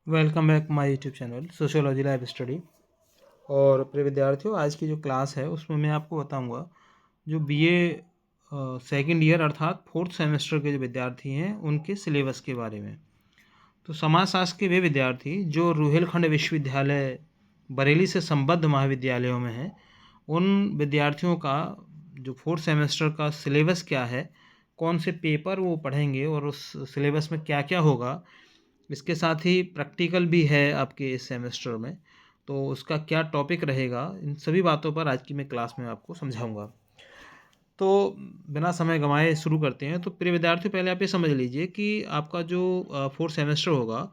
Welcome back my YouTube channel sociology live study. और प्रिय विद्यार्थियों, आज की जो क्लास है उसमें मैं आपको बताऊंगा जो बीए सेकंड ईयर अर्थात फोर्थ सेमेस्टर के जो विद्यार्थी हैं उनके सिलेबस के बारे में। तो समाजशास्त्र के वे विद्यार्थी जो रुहेलखंड विश्वविद्यालय बरेली से संबद्ध महाविद्यालयों में हैं, उन विद्यार्थियों का जो फोर्थ सेमेस्टर का सिलेबस क्या है, कौन से पेपर वो पढ़ेंगे और उस सिलेबस में क्या क्या होगा, इसके साथ ही प्रैक्टिकल भी है आपके इस सेमेस्टर में, तो उसका क्या टॉपिक रहेगा, इन सभी बातों पर आज की मैं क्लास में आपको समझाऊंगा। तो बिना समय गंवाए शुरू करते हैं। तो प्रिय विद्यार्थियों, पहले आप ये समझ लीजिए कि आपका जो फोर्थ सेमेस्टर होगा,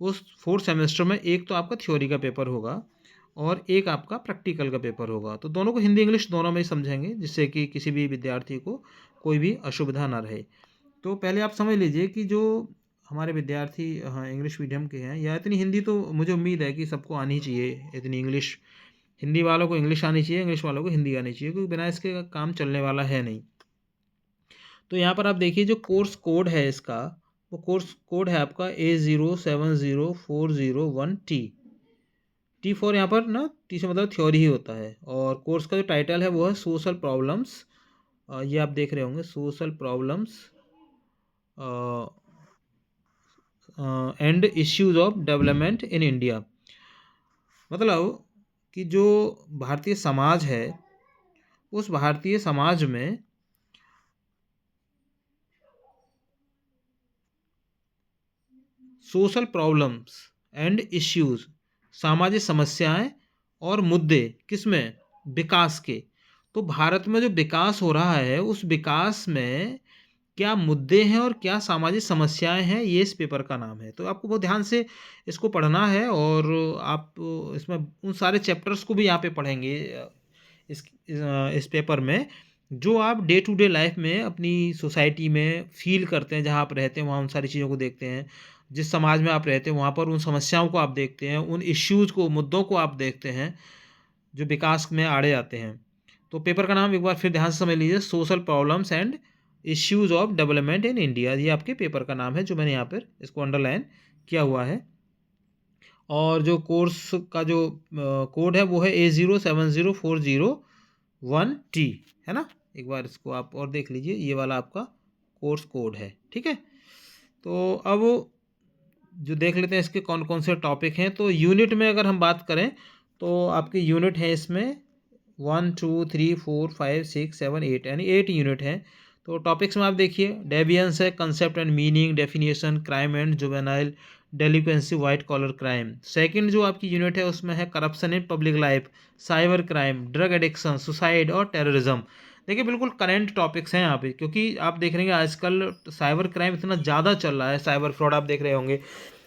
उस फोर्थ सेमेस्टर में एक तो आपका थ्योरी का पेपर होगा और एक आपका प्रैक्टिकल का पेपर होगा। तो दोनों को हिंदी इंग्लिश दोनों में ही समझेंगे, जिससे कि किसी भी विद्यार्थी को कोई भी असुविधा ना रहे। तो पहले आप समझ लीजिए कि जो हमारे विद्यार्थी हाँ इंग्लिश मीडियम के हैं, या इतनी हिंदी तो मुझे उम्मीद है कि सबको आनी चाहिए, इतनी इंग्लिश, हिंदी वालों को इंग्लिश आनी चाहिए, इंग्लिश वालों को हिंदी आनी चाहिए, क्योंकि बिना इसके काम चलने वाला है नहीं। तो यहाँ पर आप देखिए जो कोर्स कोड है इसका, वो कोर्स कोड है आपका A070401T। टी फॉर यहाँ पर ना, टी से मतलब थ्योरी ही होता है। और कोर्स का जो टाइटल है वो है सोशल प्रॉब्लम्स, ये आप देख रहे होंगे, social problems and issues of development in India. मतलब कि जो भारतीय समाज है, उस भारतीय समाज में सोशल प्रॉब्लम्स एंड इश्यूज, सामाजिक समस्याएं और मुद्दे किसमें, विकास के। तो भारत में जो विकास हो रहा है, उस विकास में क्या मुद्दे हैं और क्या सामाजिक समस्याएं हैं, ये इस पेपर का नाम है। तो आपको बहुत ध्यान से इसको पढ़ना है, और आप इसमें उन सारे चैप्टर्स को भी यहाँ पे पढ़ेंगे इस पेपर में, जो आप डे टू डे लाइफ में अपनी सोसाइटी में फील करते हैं, जहाँ आप रहते हैं वहाँ उन सारी चीज़ों को देखते हैं। जिस समाज में आप रहते हैं वहाँ पर उन समस्याओं को आप देखते हैं, उन इश्यूज़ को, मुद्दों को आप देखते हैं जो विकास में आड़े आते हैं। तो पेपर का नाम एक बार फिर ध्यान से समझ लीजिए, social problems and issues of development in India. ये आपके पेपर का नाम है, जो मैंने यहाँ पर इसको अंडरलाइन किया हुआ है। और जो कोर्स का जो कोड है वो है A070401T, है ना। एक बार इसको आप और देख लीजिए, ये वाला आपका कोर्स कोड है, ठीक है। तो अब जो देख लेते हैं इसके कौन कौन से टॉपिक हैं। तो यूनिट में अगर हम बात करें, तो आपके यूनिट है इसमें 1 2 3 4 5 6 7 8, यानी 8 यूनिट हैं। तो टॉपिक्स में आप देखिए, डेवियंस है, concept and meaning, definition, crime and juvenile delinquency, white collar crime. Second जो आपकी यूनिट है उसमें है corruption in public life, cyber crime, drug addiction, suicide और टेररिज्म। देखिए बिल्कुल करेंट टॉपिक्स हैं यहाँ पे, क्योंकि आप देख रहे हैं आजकल साइबर क्राइम इतना ज़्यादा चल रहा है, साइबर फ्रॉड आप देख रहे होंगे,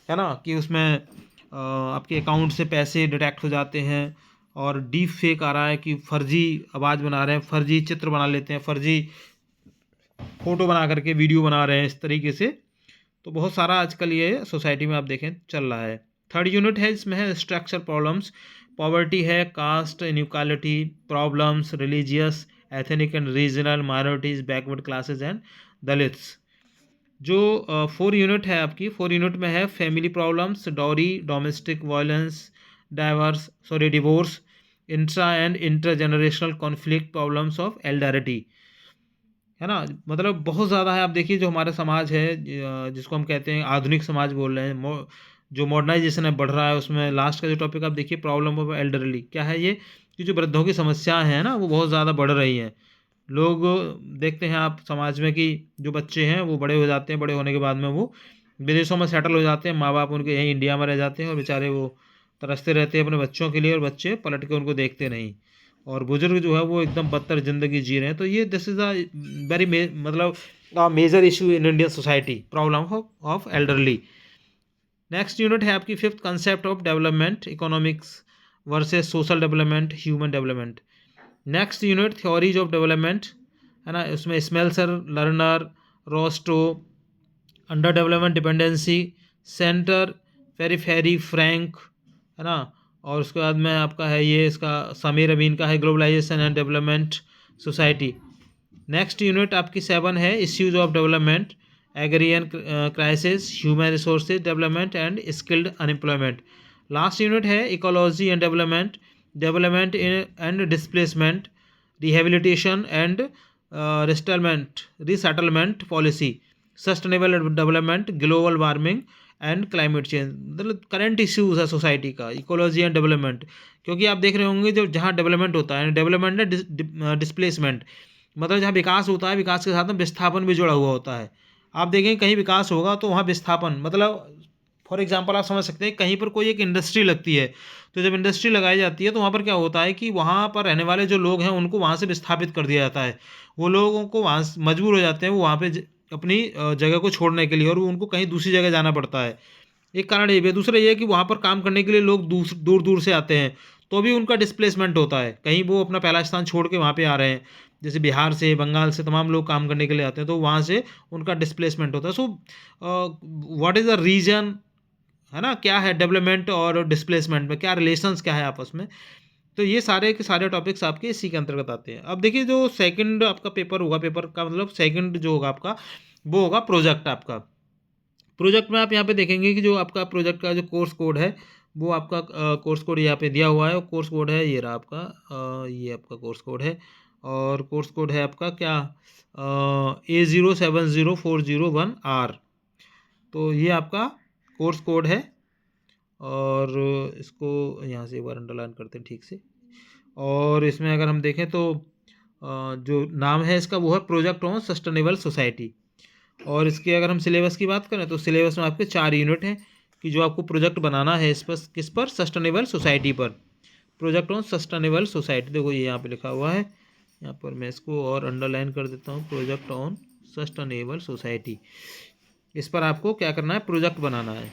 है ना, कि उसमें आपके अकाउंट से पैसे डिटेक्ट हो जाते हैं, और डीप फेक आ रहा है कि फर्जी आवाज़ बना रहे हैं, फर्जी चित्र बना लेते हैं, फर्जी फ़ोटो बना करके वीडियो बना रहे हैं, इस तरीके से। तो बहुत सारा आजकल ये सोसाइटी में आप देखें चल रहा है। थर्ड यूनिट है, इसमें है स्ट्रक्चर प्रॉब्लम्स, पॉवर्टी है, caste inequality problems, religious, ethnic and regional minorities, backward classes and Dalits. जो 4 यूनिट है आपकी, 4 यूनिट में है family problems, dowry, domestic violence, divorce, intra and inter generational conflict, problems of elderity, है ना। मतलब बहुत ज़्यादा है। आप देखिए जो हमारा समाज है, जिसको हम कहते हैं आधुनिक समाज बोल रहे हैं, जो मॉडर्नाइजेशन है बढ़ रहा है, उसमें लास्ट का जो टॉपिक आप देखिए, प्रॉब्लम ऑफ एल्डरली, क्या है ये, कि जो वृद्धों की समस्याएं हैं ना, वो बहुत ज़्यादा बढ़ रही हैं। लोग देखते हैं आप समाज में कि जो बच्चे हैं वो बड़े हो जाते हैं, बड़े होने के बाद में वो विदेशों में सेटल हो जाते हैं, माँ बाप उनके यहीं इंडिया में रह जाते हैं, और बेचारे वो तरसते रहते हैं अपने बच्चों के लिए, और बच्चे पलट के उनको देखते नहीं, और बुजुर्ग जो है वो एकदम बदतर ज़िंदगी जी रहे हैं। तो ये दिस इज़ अ वेरी मतलब major issue in Indian society, problem of elderly. Next unit है आपकी fifth, concept of development, economics versus social development, human development. Next unit theories of development, है ना, उसमें Smelser, Lerner, Rostow, under development, dependency, centre, periphery, Frank, है ना। और उसके बाद में आपका है ये, इसका समीर अमीन का है, globalisation and development society. Next unit आपकी 7 है, issues of development agrarian crisis, human resources development and skilled unemployment. Last unit है ecology and development, development and displacement, rehabilitation and resettlement policy, sustainable development, global warming and climate change. मतलब current issues है society का, ecology and development. क्योंकि आप देख रहे होंगे जो जहाँ डेवलपमेंट होता है, डेवलपमेंट है डिस्प्लेसमेंट, मतलब जहाँ विकास होता है, विकास के साथ में विस्थापन भी जुड़ा हुआ होता है। आप देखेंगे कहीं विकास होगा तो वहाँ विस्थापन, मतलब फॉर एग्जांपल आप समझ सकते हैं कहीं पर कोई एक इंडस्ट्री लगती है, तो जब इंडस्ट्री लगाई जाती है तो वहाँ पर क्या होता है कि वहाँ पर रहने वाले जो लोग हैं उनको वहाँ से विस्थापित कर दिया जाता है। वो लोगों को वहाँ मजबूर हो जाते हैं वो वहाँ पे अपनी जगह को छोड़ने के लिए, और उनको कहीं दूसरी जगह जाना पड़ता है। एक कारण ये भी है। दूसरा ये है कि वहाँ पर काम करने के लिए लोग दूर दूर से आते हैं, तो भी उनका डिस्प्लेसमेंट होता है। कहीं वो अपना पहला स्थान छोड़ के वहाँ पे आ रहे हैं, जैसे बिहार से, बंगाल से तमाम लोग काम करने के लिए आते हैं, तो वहाँ से उनका डिस्प्लेसमेंट होता है। So what is the reason, है ना, क्या है डेवलपमेंट और डिस्प्लेसमेंट में, क्या रिलेशंस क्या है आपस में। तो ये सारे के सारे टॉपिक्स आपके इसी के अंतर्गत आते हैं। अब देखिए जो सेकंड आपका पेपर होगा, पेपर का मतलब सेकंड जो होगा आपका, वो होगा प्रोजेक्ट आपका। प्रोजेक्ट में आप यहाँ पे देखेंगे कि जो आपका प्रोजेक्ट का जो कोर्स कोड है, वो आपका कोर्स कोड यहाँ पे दिया हुआ है। कोर्स कोड है ये रहा आपका, ये आपका कोर्स कोड है, और कोर्स कोड है आपका क्या, A070401R। तो ये आपका कोर्स कोड है, और इसको यहाँ से एक बार अंडरलाइन करते हैं ठीक से। और इसमें अगर हम देखें तो जो नाम है इसका वो है प्रोजेक्ट ऑन सस्टेनेबल सोसाइटी। और इसके अगर हम सिलेबस की बात करें तो सिलेबस में आपके 4 यूनिट हैं कि जो आपको प्रोजेक्ट बनाना है इस पर, किस पर, सस्टेनेबल सोसाइटी पर, प्रोजेक्ट ऑन सस्टेनेबल सोसाइटी। देखो ये यहाँ पे लिखा हुआ है, यहाँ पर मैं इसको और अंडरलाइन कर देता हूँ, प्रोजेक्ट ऑन सस्टेनेबल सोसाइटी। इस पर आपको क्या करना है, प्रोजेक्ट बनाना है।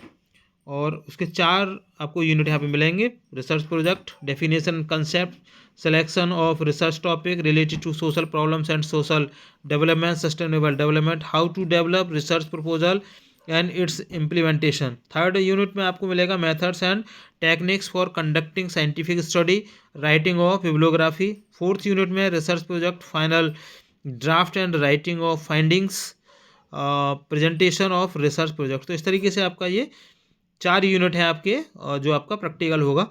और उसके 4 आपको यूनिट यहाँ पे मिलेंगे। Research project, definition concept, selection of research topic related to social problems and social development, sustainable development, how to develop research proposal and its implementation. Third unit में आपको मिलेगा methods and techniques for conducting scientific study, writing of bibliography. Fourth unit में research project, final draft and writing of findings, presentation of research project. तो इस तरीके से आपका ये 4 यूनिट है आपके, जो आपका प्रैक्टिकल होगा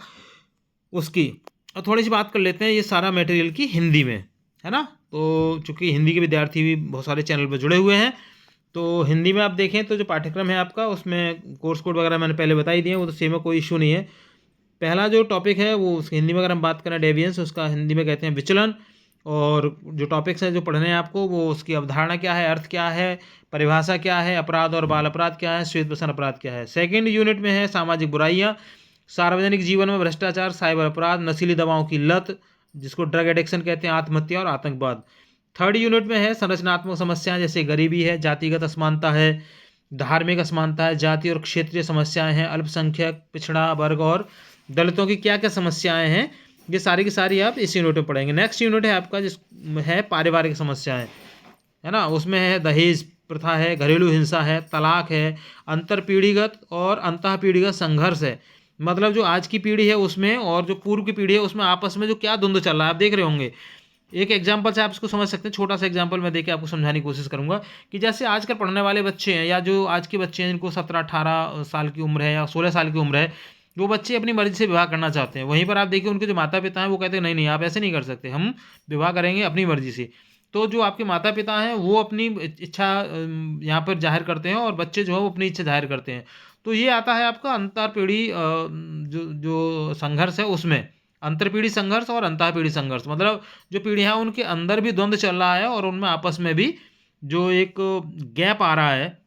उसकी। और थोड़ी सी बात कर लेते हैं ये सारा मटेरियल की हिंदी में, है ना। तो चूँकि हिंदी के विद्यार्थी भी बहुत सारे चैनल पर जुड़े हुए हैं, तो हिंदी में आप देखें तो जो पाठ्यक्रम है आपका उसमें कोर्स कोड वगैरह मैंने पहले बता ही दिए, वो तो सेम है, कोई इशू नहीं है। पहला जो टॉपिक है वो उसकी हिंदी में अगर हम बात करें डेविएंस, उसका हिंदी में कहते हैं विचलन। और जो टॉपिक्स हैं जो पढ़ने हैं आपको, वो उसकी अवधारणा क्या है, अर्थ क्या है, परिभाषा क्या है, अपराध और बाल अपराध क्या है, श्वेत बसन अपराध क्या है। सेकंड यूनिट में है सामाजिक बुराइयाँ, सार्वजनिक जीवन में भ्रष्टाचार, साइबर अपराध, नशीली दवाओं की लत जिसको ड्रग एडिक्शन कहते हैं, आत्महत्या और आतंकवाद। थर्ड यूनिट में है संरचनात्मक समस्याएं, जैसे गरीबी है, जातिगत असमानता है, धार्मिक असमानता है, जाति और क्षेत्रीय समस्याएं हैं, अल्पसंख्यक, पिछड़ा वर्ग और दलितों की क्या क्या समस्याएं हैं, ये सारी की सारी आप इस यूनिट में पढ़ेंगे। नेक्स्ट यूनिट है आपका जिस है पारिवारिक समस्याएं, है ना। उसमें है दहेज प्रथा है, घरेलू हिंसा है, तलाक है, अंतर पीढ़ीगत और अंतः पीढ़ीगत संघर्ष है। मतलब जो आज की पीढ़ी है उसमें और जो पूर्व की पीढ़ी है उसमें आपस में जो क्या द्वंद्व चल रहा है आप देख रहे होंगे। एक एग्जाम्पल से आप इसको समझ सकते हैं, छोटा सा एग्जाम्पल मैं देके आपको समझाने की कोशिश करूंगा कि जैसे आजकल पढ़ने वाले बच्चे हैं, या जो आज के बच्चे हैं जिनको 17-18 साल की उम्र है या 16 साल की उम्र है, वो बच्चे अपनी मर्जी से विवाह करना चाहते हैं। वहीं पर आप देखिए उनके जो माता पिता हैं वो कहते हैं नहीं नहीं आप ऐसे नहीं कर सकते, हम विवाह करेंगे अपनी मर्जी से। तो जो आपके माता पिता हैं वो अपनी इच्छा यहाँ पर जाहिर करते हैं, और बच्चे जो है वो अपनी इच्छा जाहिर करते हैं। तो ये आता है आपका अंतर पीढ़ी जो जो संघर्ष है उसमें, अंतरपीढ़ी संघर्ष और अंतःपीढ़ी संघर्ष। मतलब जो पीढ़ियाँ उनके अंदर भी द्वंद्व चल रहा है और उनमें आपस में भी जो एक गैप आ रहा है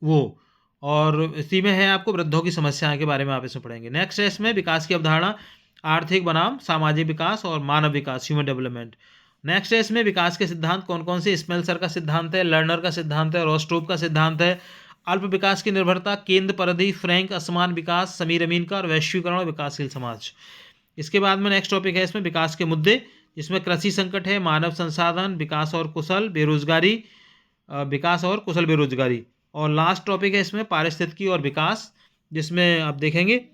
वो। और इसी में है आपको वृद्धों की समस्याएं के बारे में आप इसमें पढ़ेंगे। नेक्स्ट है इसमें विकास की अवधारणा, आर्थिक बनाम सामाजिक विकास और मानव विकास, ह्यूमन डेवलपमेंट। नेक्स्ट है इसमें विकास के सिद्धांत कौन कौन से, स्मेल्सर का सिद्धांत है, लर्नर का सिद्धांत है, रोस्ट्रोप का सिद्धांत है, अल्प विकास की निर्भरता, केंद्र परिधि, फ्रैंक असमान विकास, समीर अमीन का, और वैश्वीकरण और विकासशील समाज। इसके बाद में नेक्स्ट टॉपिक है इसमें विकास के मुद्दे, जिसमें कृषि संकट है, मानव संसाधन, विकास और कुशल बेरोजगारी, विकास और कुशल बेरोजगारी। और लास्ट टॉपिक है इसमें पारिस्थितिकी और विकास, जिसमें आप देखेंगे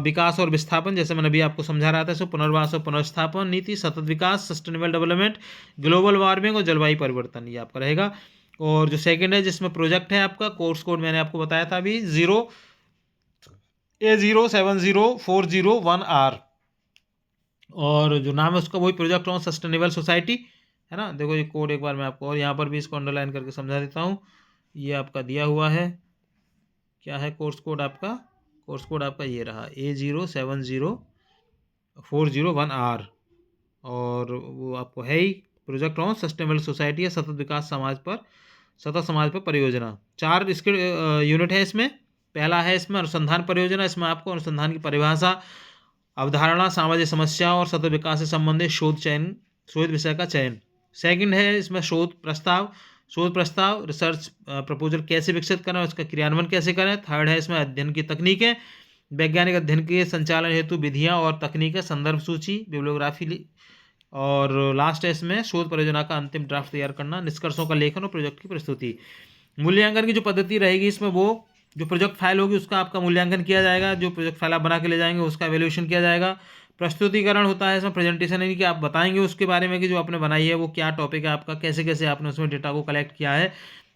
विकास और विस्थापन, जैसे मैंने अभी आपको समझा रहा था, इसमें पुनर्वास और पुनर्स्थापन नीति, सतत विकास, सस्टेनेबल डेवलपमेंट, ग्लोबल वार्मिंग और जलवायु परिवर्तन, ये आपका रहेगा। और जो सेकंड है जिसमें प्रोजेक्ट है आपका, कोर्स कोड मैंने आपको बताया था अभी, 0A070401R, और जो नाम है उसका वही, प्रोजेक्ट ऑन सस्टेनेबल सोसाइटी, है ना। देखो ये कोड एक बार मैं आपको और यहाँ पर भी इसको अंडरलाइन करके समझा देता हूँ। ये आपका दिया हुआ है, क्या है कोर्स कोड आपका, कोर्स कोड आपका ये रहा A070401R, और वो आपको है ही, प्रोजेक्ट ऑन सस्टेनेबल सोसाइटी है, सतत विकास समाज पर, सतत समाज पर परियोजना। 4 इसके यूनिट है इसमें। पहला है इसमें अनुसंधान परियोजना, इसमें आपको अनुसंधान की परिभाषा, अवधारणा, सामाजिक समस्या और सतत विकास से संबंधित शोध विषय का चयन। सेकंड है इसमें शोध प्रस्ताव रिसर्च प्रपोजल कैसे विकसित करें, उसका क्रियान्वयन कैसे करें। थर्ड है इसमें अध्ययन की तकनीकें, वैज्ञानिक अध्ययन के संचालन हेतु विधियां और तकनीकें, संदर्भ सूची, बिब्लियोग्राफी। और लास्ट है इसमें शोध परियोजना का अंतिम ड्राफ्ट तैयार करना, निष्कर्षों का लेखन और प्रोजेक्ट की प्रस्तुति। मूल्यांकन की जो पद्धति रहेगी इसमें, वो जो प्रोजेक्ट फाइल होगी उसका आपका मूल्यांकन किया जाएगा, जो प्रोजेक्ट फाइल आप बना के ले जाएंगे उसका एवेल्यूशन किया जाएगा। प्रस्तुतिकरण होता है इसमें, प्रेजेंटेशन, यानी कि आप बताएंगे उसके बारे में कि जो आपने बनाई है वो क्या टॉपिक है आपका, कैसे कैसे आपने उसमें डेटा को कलेक्ट किया है,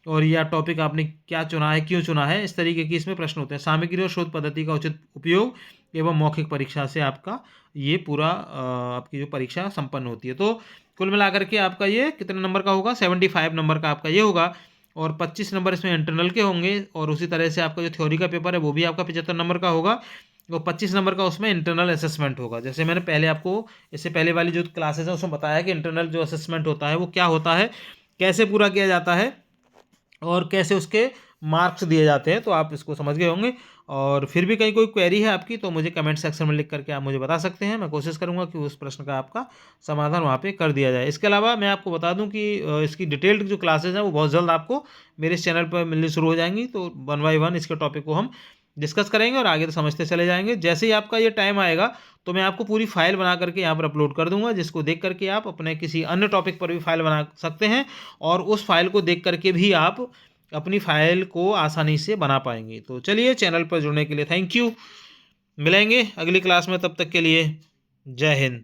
और यह टॉपिक आपने क्या चुना है, क्यों चुना है, इस तरीके की इसमें प्रश्न होते हैं। सामग्री और शोध पद्धति का उचित उपयोग एवं मौखिक परीक्षा से आपका ये पूरा आपकी जो परीक्षा संपन्न होती है। तो कुल मिलाकर के आपका ये कितने नंबर का होगा, 75 नंबर का आपका ये होगा, और 25 नंबर इसमें इंटरनल के होंगे, और उसी तरह से आपका जो थ्योरी का पेपर है वो भी आपका 75 नंबर का होगा, और 25 नंबर का उसमें इंटरनल असेसमेंट होगा। जैसे मैंने पहले आपको इससे पहले वाली जो क्लासेस है उसमें बताया कि इंटरनल जो असेसमेंट होता है वो क्या होता है, कैसे पूरा किया जाता है, और कैसे उसके मार्क्स दिए जाते हैं, तो आप इसको समझ गए होंगे। और फिर भी कहीं कोई क्वेरी है आपकी तो मुझे कमेंट सेक्शन में लिख करके आप मुझे बता सकते हैं, मैं कोशिश करूंगा कि उस प्रश्न का आपका समाधान वहाँ पे कर दिया जाए। इसके अलावा मैं आपको बता दूं कि इसकी डिटेल्ड जो क्लासेज हैं वो बहुत जल्द आपको मेरे इस चैनल पर मिलनी शुरू हो जाएंगी, तो 1 बाय 1 इसके टॉपिक को हम डिस्कस करेंगे और आगे तो समझते चले जाएंगे। जैसे ही आपका ये टाइम आएगा तो मैं आपको पूरी फाइल बना करके यहाँ पर अपलोड कर दूंगा, जिसको देख करके आप अपने किसी अन्य टॉपिक पर भी फाइल बना सकते हैं, और उस फाइल को देख करके भी आप अपनी फाइल को आसानी से बना पाएंगे। तो चलिए, चैनल पर जुड़ने के लिए थैंक यू। मिलेंगे अगली क्लास में, तब तक के लिए जय हिंद।